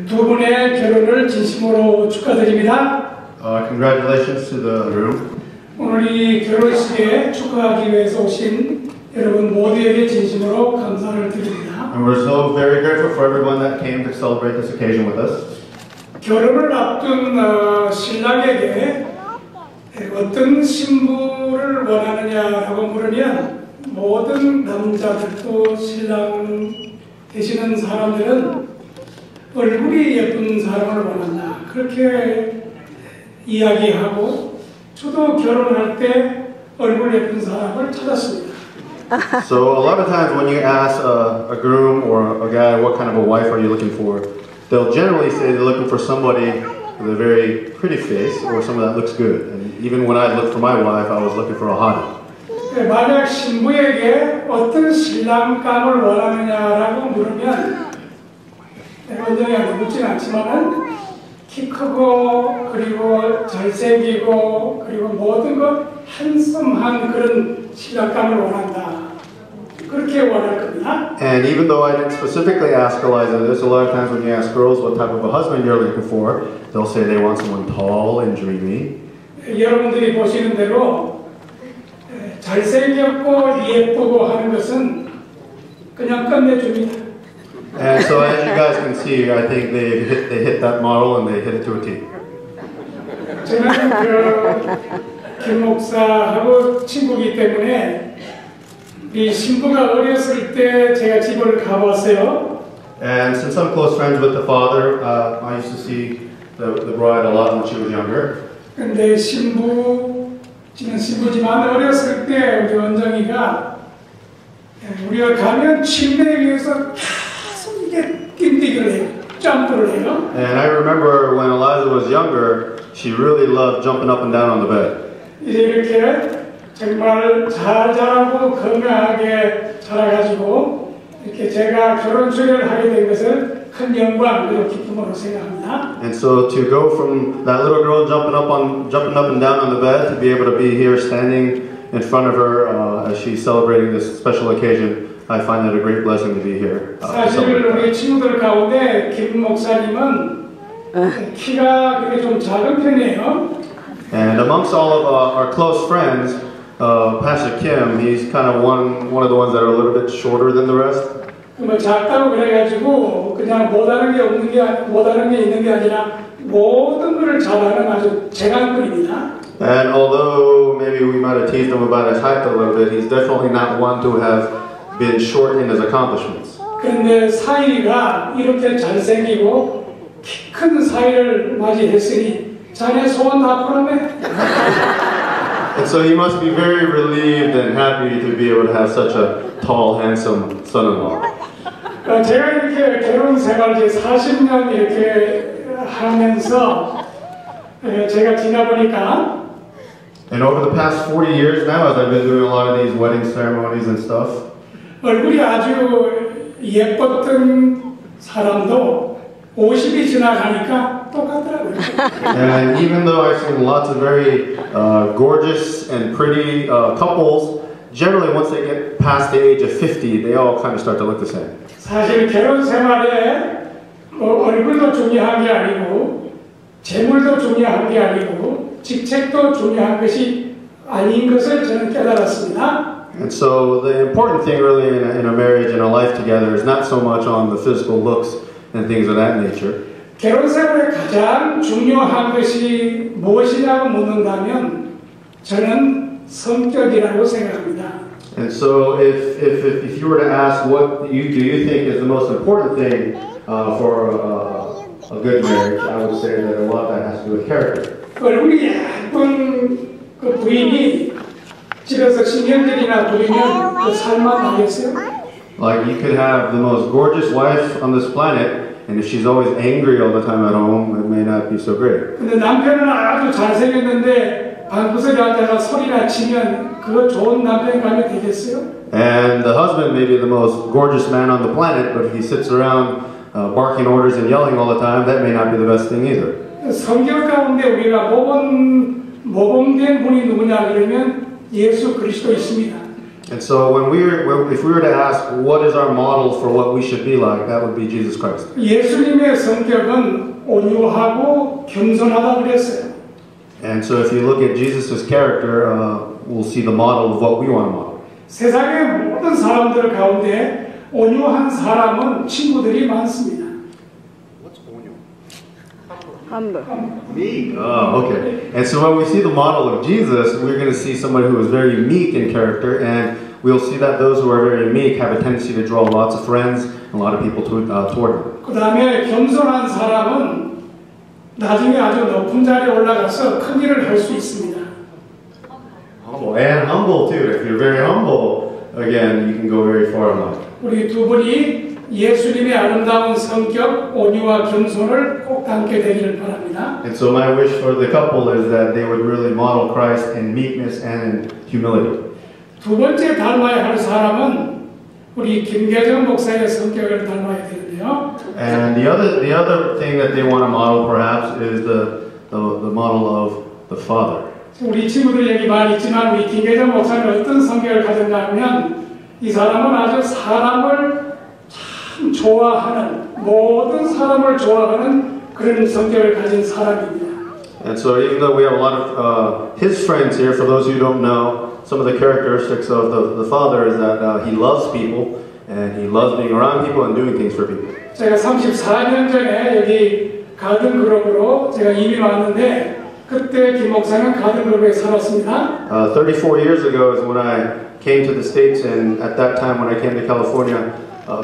두 분의 결혼을 진심으로 축하드립니다. Congratulations to the groom. 오늘 이 결혼식에 축하하기 위해서 오신 여러분 모두에게 진심으로 감사를 드립니다. And we're so very grateful for everyone that came to celebrate this occasion with us. 결혼을 앞둔 신랑에게 어떤 신부를 원하느냐라고 물으면 모든 남자들도 신랑 되시는 사람들은 얼굴이 예쁜 사람을 원한다. 그렇게 이야기하고 저도 결혼할 때 얼굴 예쁜 사람을 찾았습니다. So a lot of times when you ask a groom or a guy what kind of a wife are you looking for, they'll generally say they're looking for somebody with a very pretty face or someone that looks good. And even when I looked for my wife, I was looking for a hottie. 만약 신부에게 어떤 신랑감을 원하느냐라고 물으면 원장이 묻진 않지만은 키 크고 그리고 잘생기고 그리고 모든 것 핸섬한 그런 신랑감을 원한다. 그렇게 원할 겁니다. And even though I didn't specifically ask Eliza this, a lot of times when you ask girls what type of a husband you're looking for, they'll say they want someone tall and dreamy. 여러분들이 보시는 대로 잘생겼고 예쁘고 하는 것은 그냥 끝내줍니다. And so as you guys can see, I think they hit that model and they hit it to a T. 저는 김 목사하고 친구이기 때문에 이 신부가 어렸을 때 제가 집을 가봤어요. And since I'm close friends with the father, I used to see the bride a lot when she was younger. 근데 지금 신부지만 어렸을 때 우리 원정이가 우리가 가면 침대 위에서 계속 이게 띵뛰기를 해요. 점프를 해요. And I remember when Eliza was younger, she really loved jumping up and down on the bed. 이제 이렇게 정말 잘 자라고 건강하게 자라가지고 이렇게 제가 결혼 주례를 하게 된 것을 큰 영광 그리고 기쁨으로 생각합니다. And so to go from that little girl jumping up and down on the bed to be able to be here standing in front of her as she's celebrating this special occasion, I find that a great blessing to be here. 사실 우리 친구들 가운데 김 목사님은 키가 그게 좀 작은 편이에요. And amongst all of our close friends, Pastor Kim, he's kind of one of the ones that are a little bit shorter than the rest. 뭐 작다고 그래가지고 그냥 못하는 게 있는 게 아니라 모든 것을 잘하는 아주 재간꾼입니다. And although maybe we might have teased him about his height a little bit, he's definitely not one to have been short in his accomplishments. 그런데 사이가 이렇게 잘생기고 키 큰 사이를 맞이했으니 자네 소원 다 풀었네. And so he must be very relieved and happy to be able to have such a tall, handsome son-in-law. 제가 이렇게 결혼 생활 이제 40년 이렇게 하면서 제가 지나보니까 And over the past 40 years now, as I've been doing a lot of these wedding ceremonies and stuff, 얼굴이 아주 예뻤던 사람도 50이 지나가니까 똑같더라고요. and even though I've seen lots of very gorgeous and pretty couples, generally once they get past the age of 50, they all kind of start to look the same. 사실 결혼 생활에 얼굴도 중요한 게 아니고 재물도 중요한 게 아니고 직책도 중요한 것이 아닌 것을 저는 깨달았습니다. And so the important thing really in a marriage and a life together is not so much on the physical looks and things of that nature. 결혼 생활에 가장 중요한 것이 무엇이냐고 묻는다면 저는 성격이라고 생각합니다. And so if you were to ask what do you think is the most important thing for a good marriage, I would say that a lot of that has to do with character. 얼굴이 예쁜 그 부인이 집에서 신경질이나 부리면 그 살만 나겠어요? Like you could have the most gorgeous wife on this planet, and if she's always angry all the time at home, it may not be so great. 근데 남편은 아주 잘생겼는데 방구석에 앉아서 소리나 치면 그거 좋은 남편감이 되겠어요? And the husband may be the most gorgeous man on the planet, but if he sits around barking orders and yelling all the time, that may not be the best thing either. 성경 가운데 우리가 모범된 분이 누구냐 그러면 예수 그리스도 있습니다. And so if we were to ask what is our model for what we should be like, that would be Jesus Christ. 예수님의 성격은 온유하고 겸손하다고 그랬어요. And so if you look at Jesus' character, we'll see the model of what we want to model. 세상의 모든 사람들 가운데 온유한 사람은 친구들이 많습니다. What's 온유? Humble. Meek. Oh, okay. And so when we see the model of Jesus, we're going to see somebody who is very meek in character, and we'll see that those who are very meek have a tendency to draw lots of friends and a lot of people toward them. 그 다음에 겸손한 사람은 나중에 아주 높은 자리에 올라가서 큰 일을 할 수 있습니다. Humble and humble too. If you're very humble, again, you can go very far in life. 우리 두 분이 예수님의 아름다운 성격, 온유와 겸손을 꼭 담게 되기를 바랍니다. And so my wish for the couple is that they would really model Christ in meekness and in humility. 두 번째 닮아야 할 사람은 우리 김계정 목사의 성격을 닮아야 되는데요. And the other thing that they want to model perhaps is the model of the Father. 우리 친구들 얘기 많이 있지만 우리 김계정 목사는 어떤 성격을 가졌나 하면 이 사람은 아주 사람을 참 좋아하는 모든 사람을 좋아하는 그런 성격을 가진 사람입니다. And so even though we have a lot of his friends here, for those who don't know, some of the characteristics of the Father is that he loves people and he loves being around people and doing things for people. 제가 34년 전에 여기 가든 그룹으로 제가 이민 왔는데 그때 김 목사는 가든 그룹에 살았습니다. 34 years ago is when I came to the States, and at that time when I came to California,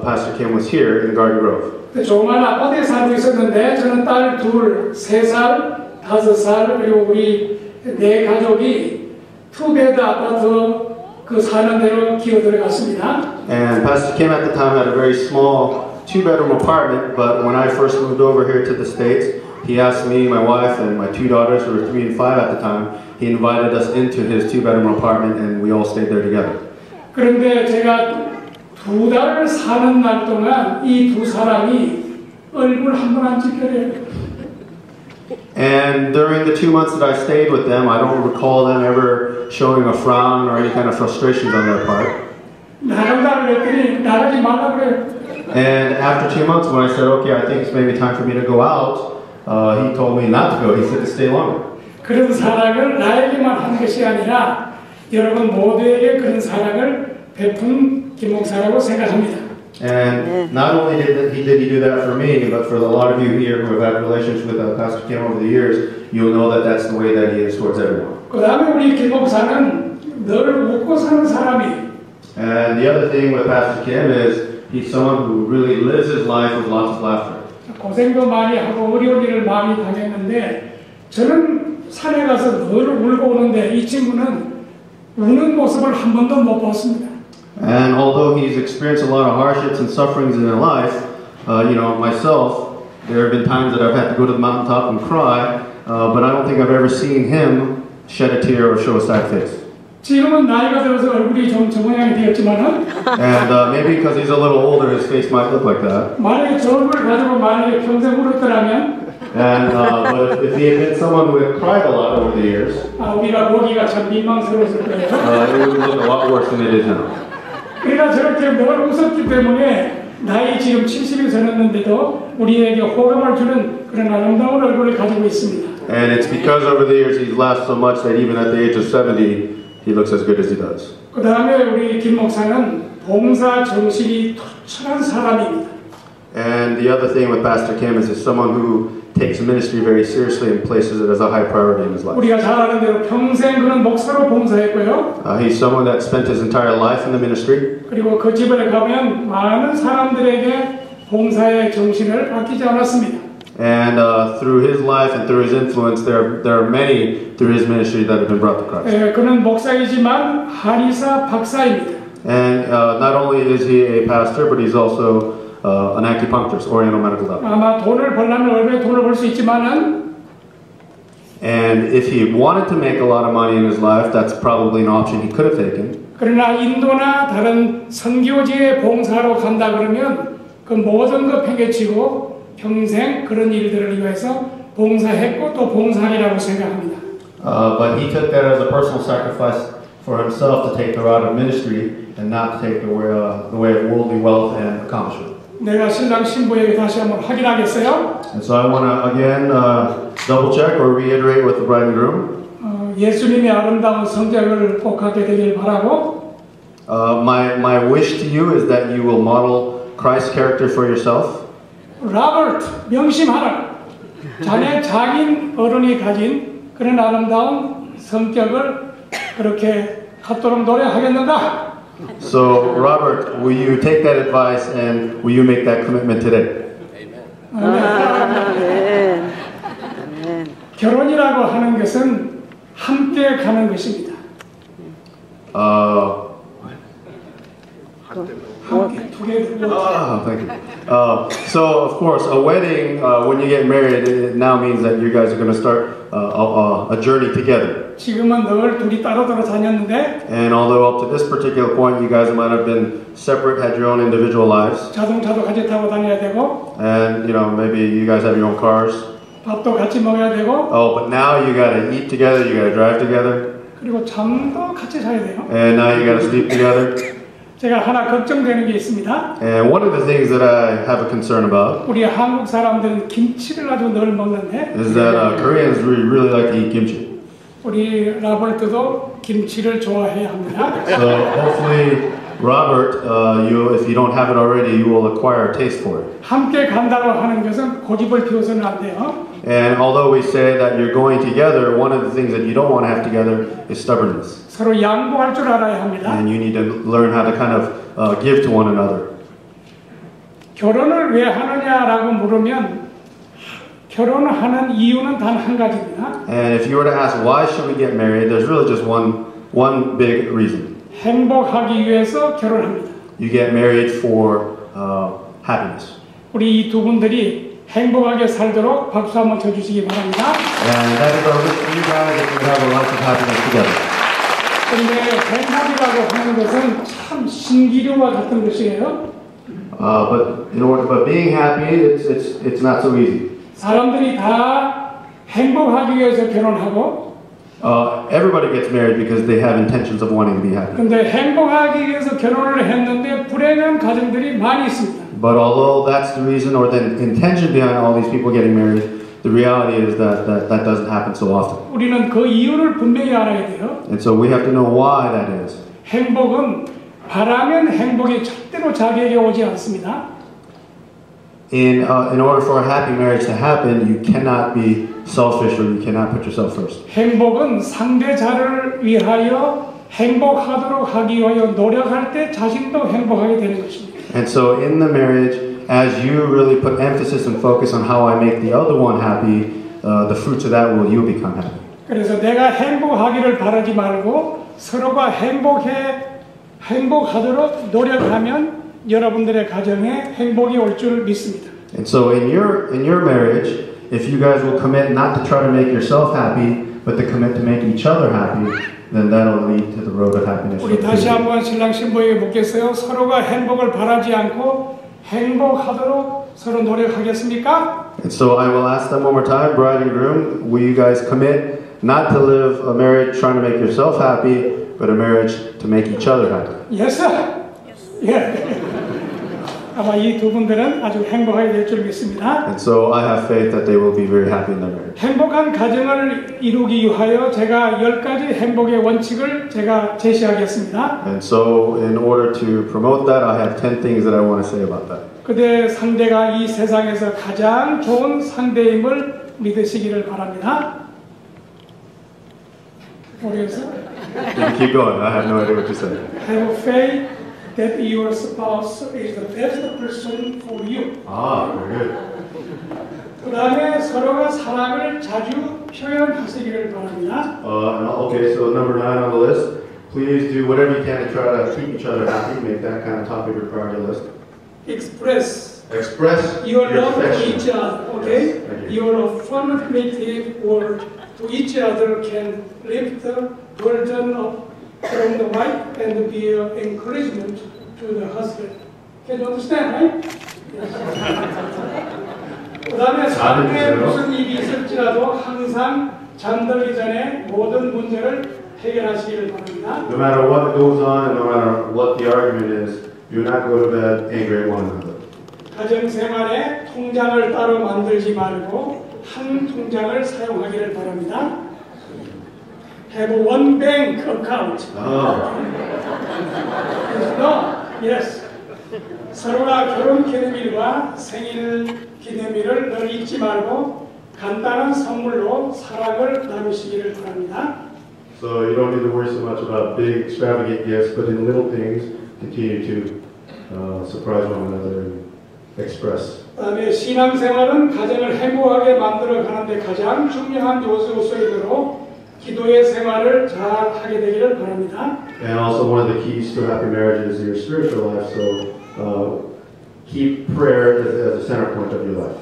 Pastor Kim was here in Garden Grove. 조그만 아파트에 살고 있었는데 저는 딸 둘, 3살, 5살 그리고 우리 네 가족이 투베드 아파트 그 사는 데로 기어 들어갔습니다. And Pastor Kim at the time had a very small 2-bedroom apartment, but when I first moved over here to the States, he asked me, my wife, and my 2 daughters who were 3 and 5 at the time, he invited us into his 2-bedroom apartment and we all stayed there together. 그런데 제가 2달을 사는 날 동안 이 두 사람이 얼굴 한 번 안 찍혀요. And during the 2 months that I stayed with them, I don't recall them ever showing a frown or any kind of frustrations on their part. 나간다고 그랬더니 나가지 말라고 그래요. And after 2 months, when I said, okay, I think it's maybe time for me to go out, he told me not to go. He said to stay longer. 그런 사랑을 나에게만 하는 것이 아니라 여러분 모두에게 그런 사랑을 베푼 김목사라고 생각합니다. And not only did he do that for me, but for a lot of you here who have had relationships with Pastor Kim over the years, you'll know that that's the way that he is towards everyone. 그 다음에 우리 김목사는 늘 웃고 사는 사람이에요. And the other thing with Pastor Kim is he's someone who really lives his life with lots of laughter. 고생도 많이 하고 어려운 일을 많이 당했는데 저는 산에 가서 늘 울고 오는데 이 친구는 우는 모습을 한 번도 못 봤습니다. And although he's experienced a lot of hardships and sufferings in his life, myself, there have been times that I've had to go to the mountaintop and cry, but I don't think I've ever seen him shed a tear or show a sad face. 지금은 나이가 들어서 얼굴이 좀 저 모양이 되었지만은 And maybe because he's a little older, his face might look like that. 만약에 저 얼굴을 가지고 만약에 평생 울었더라면 And but if he had been someone who had cried a lot over the years, 우리가 보기가 참 민망스러웠을 거예요. it would look a lot worse than it is now. 그러나 저렇게 늘 웃었기 때문에 나이 지금 70이 되었는데도 우리에게 호감을 주는 그런 아름다운 얼굴을 가지고 있습니다. And it's because over the years he's laughed so much that even at the age of 70, he looks as good as he does. 그 다음에 우리 김 목사는 봉사 정신이 투철한 사람입니다. And the other thing with Pastor Kim is he's someone who takes ministry very seriously and places it as a high priority in his life. 우리가 잘 아는 대로 평생 그는 목사로 봉사했고요. He's someone that spent his entire life in the ministry. 그리고 그 집에 가면 많은 사람들에게 봉사의 정신을 아끼지 않았습니다. And through his life and through his influence, there are many through his ministry that have been brought to Christ. 그는 목사이지만 한의사 박사입니다. And not only is he a pastor, but he's also an acupuncturist, Oriental medical doctor. 아마 돈을 벌려면 얼마나 돈을 벌 수 있지만은 And if he wanted to make a lot of money in his life, that's probably an option he could have taken. 그러나 인도나 다른 선교지에 봉사로 간다 그러면 그 모든 거 팽개치고 평생 그런 일들을 위해서 봉사했고 또 봉사하리라고 생각합니다. But he took that as a personal sacrifice for himself to take the route of ministry and not to take the way of worldly wealth and accomplishment. 내가 신랑 신부에게 다시 한번 확인하겠어요? And so I want to again double check or reiterate with the bride and groom. 예수님의 아름다운 성격을 꼭 갖게 되길 바라고. My wish to you is that you will model Christ's character for yourself. 로버트, 명심하라. 자네 자긴 어른이 가진 그런 아름다운 성격을 그렇게 갖도록 노력하겠는가? So, Robert, will you take that advice and will you make that commitment today? 아멘. 아멘. 결혼이라고 하는 것은 함께 가는 것입니다. 함께 together. Thank you. So, of course, a wedding, when you get married, it now means that you guys are going to start a journey together. 지금은 늘 둘이 따로따로 다녔는데 And although up to this particular point, you guys might have been separate, had your own individual lives, 자동차도 같이 타고 다녀야 되고 and maybe you guys have your own cars. 밥도 같이 먹어야 되고 Oh, but now you gotta eat together, you gotta drive together, 그리고 잠도 같이 자야 돼요. and now you gotta sleep together. 제가 하나 걱정되는 게 있습니다. And one of the things that I have a concern about 우리 한국 사람들은 김치를 아주 늘 먹는데 is that Koreans really like to eat kimchi. 우리 라버트도 김치를 좋아해야 합니다. So hopefully, Robert, if you don't have it already, you will acquire a taste for it. 함께 간다고 하는 것은 고집을 피워서는 안 돼요. And although we say that you're going together, one of the things that you don't want to have together is stubbornness. 서로 양보할 줄 알아야 합니다. And you need to learn how to kind of give to one another. 결혼을 왜 하느냐라고 물으면 결혼을 하는 이유는 단 한 가지입니다. And if you were to ask why should we get married, there's really just one big reason. 행복하기 위해서 결혼합니다. You get married for happiness. 우리 이 두 분들이 행복하게 살도록 박수 한번 쳐주시기 바랍니다. And that is our wish for you guys that you have a life of happiness together. 그런데 행복이라고 하는 것은 참 신기루와 같은 것이에요. But being happy, it's not so easy. 사람들이 다 행복하기 위해서 결혼하고 Everybody gets married because they have intentions of wanting to be happy. 근데 행복하기 위해서 결혼을 했는데 불행한 가정들이 많이 있습니다. But although that's the reason or the intention behind all these people getting married, the reality is that doesn't happen so often. 우리는 그 이유를 분명히 알아야 돼요. And so we have to know why that is. 행복은 바라면 행복이 절대로 자기에게 오지 않습니다. In order for a happy marriage to happen, you cannot be selfish or you cannot put yourself first. 행복은 상대자를 위하여 행복하도록 하기 위하여 노력할 때 자신도 행복하게 되는 것입니다. And so in the marriage, as you really put emphasis and focus on how I make the other one happy, the fruits of that will you become happy. 그래서 내가 행복하기를 바라지 말고 서로가 행복하도록 노력하면 여러분들의 가정에 행복이 올 줄 믿습니다. And so in your marriage, if you guys will commit not to try to make yourself happy, but to commit to make each other happy, then that'll lead to the road of happiness. 우리 다시 한번 신랑 신부에게 묻겠어요. 서로가 행복을 바라지 않고 행복하도록 서로 노력하겠습니까? And so I will ask them one more time, bride and groom, will you guys commit not to live a marriage trying to make yourself happy, but a marriage to make each other happy? Yes, sir. 예. 아마 이 두 분들은 아주 행복하게 될 줄 믿습니다. And so I have faith that they will be very happy in their marriage. 행복한 가정을 이루기 위하여 제가 10가지 행복의 원칙을 제가 제시하겠습니다. And so in order to promote that, I have 10 things that I want to say about that. 그대 상대가 이 세상에서 가장 좋은 상대임을 믿으시기를 바랍니다. 모르겠어? You can keep going. I have no idea what you said. Have faith that your spouse is the best person for you. Very good. 그 다음에 서로가 사랑을 자주 표현하시기를 바랍니다. Okay, so number 9 on the list. Please do whatever you can to try to keep each other happy. Make that kind of top of your priority list. Express Your love to affection. each other, okay? Yes, thank you. Your affirmative word to each other can lift the burden from the wife and be an encouragement to the husband. Can you understand, right? 그 다음에 삶에 무슨 일이 있을지라도 항상 잠들기 전에 모든 문제를 해결하시기를 바랍니다. No matter what goes on, and no matter what the argument is, do not go to bed angry at one another. 가정 생활에 통장을 따로 만들지 말고 한 통장을 사용하기를 바랍니다. Have one bank account. No, yes. 서로가 결혼 기념일과 생일 기념일을 늘 잊지 말고 간단한 선물로 사랑을 나누시기를 바랍니다. So you don't need to worry so much about big extravagant gifts, but in little things, continue to surprise one another and express. 그다음에 신앙생활은 가정을 행복하게 만들어 가는데 가장 중요한 요소이므로 기도의 생활을 잘 하게 되기를 바랍니다. And also one of the keys to a happy marriage is your spiritual life. So keep prayer as the center point of your life.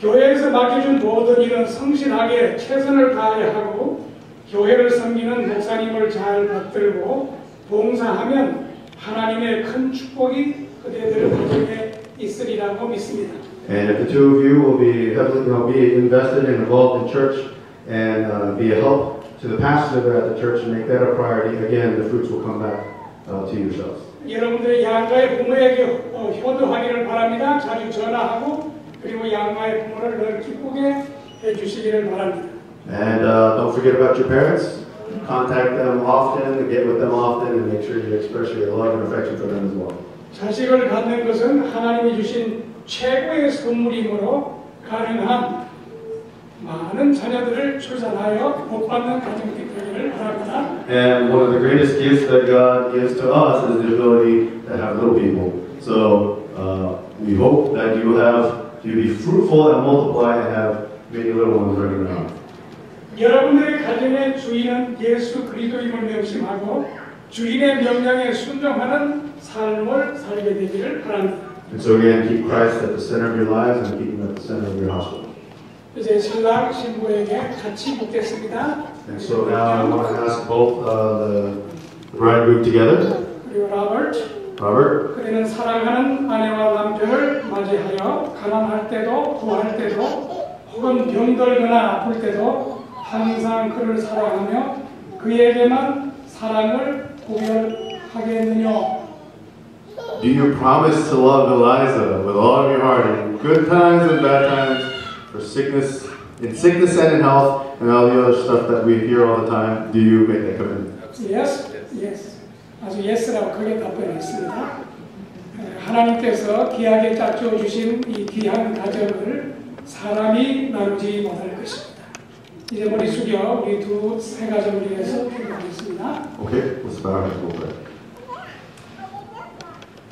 교회에서 맡겨준 모든 일은 성실하게 최선을 다하여 하고 교회를 섬기는 목사님을 잘 받들고 봉사하면 하나님의 큰 축복이 그대들 가정에 있으리라고 믿습니다. And if the two of you will be heavily, be invested and involved in church and be a help to the pastor at the church and make that a priority, again, the fruits will come back to yourselves. 여러분들의 양가의 부모에게 효도하기를 바랍니다. 자주 전화하고 그리고 양가의 부모를 늘 기쁘게 해주시기를 바랍니다. And don't forget about your parents. Contact them often, get with them often, and make sure you express your love and affection for them as well. 자식을 갖는 것은 하나님이 주신 최고의 선물이므로 가능한 많은 자녀들을 출산하여 복받는 가정이 되기를 바랍니다. And one of the greatest gifts that God gives to us is the ability to have little people. So we hope that you be fruitful and multiply and have many little ones running around. 여러분들의 가정의 주인은 예수 그리스도임을 명심하고 주인의 명령에 순종하는 삶을 살게 되기를 바랍니다. And so again, keep Christ at the center of your lives and keep Him at the center of your household. 이제 신랑 신부에게 같이 묻겠습니다. And so now I want to ask both the bride group together. 그리고 Robert. 그대는 사랑하는 아내와 남편을 맞이하여 가난할 때도 구할 때도 혹은 병들거나 아플 때도 항상 그를 사랑하며 그에게만 사랑을 고백하겠느냐? Do you promise to love Eliza with all of your heart in good times and bad times, for sickness, in sickness and in health, and all the other stuff that we hear all the time? Do you make that commitment? Yes, yes. 아주 예스라고 크게 답변했습니다. 하나님께서 귀하게 짝지어 주신 이 귀한 가정을 사람이 나누지 못할 것입니다. 이제 머리 숙여 우리 세 가정을 위해서 기도하겠습니다. Okay, let's bow our heads real quick.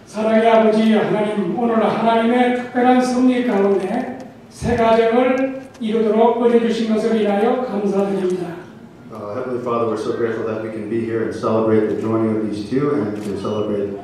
사랑의 아버지 하나님, 오늘 하나님의 특별한 섭리 가운데 세 가정을 이루도록 권해주신 것을 인하여 감사드립니다. Heavenly Father, we're so grateful that we can be here and celebrate the joining of these two and to celebrate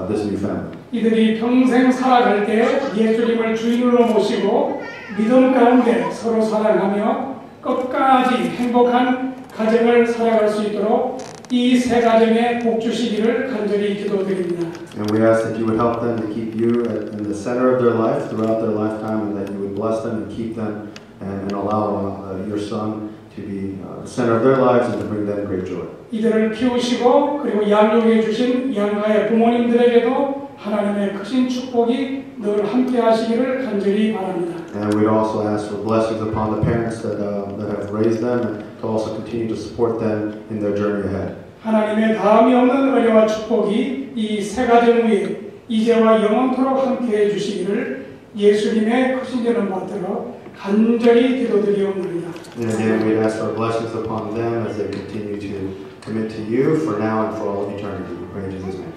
this new family. 이들이 평생 살아갈 때 예수님을 주인으로 모시고 믿음 가운데 서로 사랑하며 끝까지 행복한 가정을 살아갈 수 있도록 이 세 가정에 복 주시기를 간절히 기도드립니다. And we ask that you would help them to keep you in the center of their life throughout their lifetime, and that you would bless them and keep them and allow your son to be the center of their lives and to bring them great joy. 이들을 키우시고 그리고 양육해 주신 양가의 부모님들에게도 하나님의 크신 축복이 늘 함께 하시기를 간절히 바랍니다. And we also ask for blessings upon the parents that have raised them and to also continue to support them in their journey ahead. 하나님의 다음이 없는 은혜와 축복이 이 세 가정 위에 이제와 영원토록 함께해 주시기를 예수님의 크신 이름 받들어 간절히 기도드리옵나이다. And again, we ask for blessings upon them as they continue to commit to you for now and for all of eternity. We pray in Jesus' name.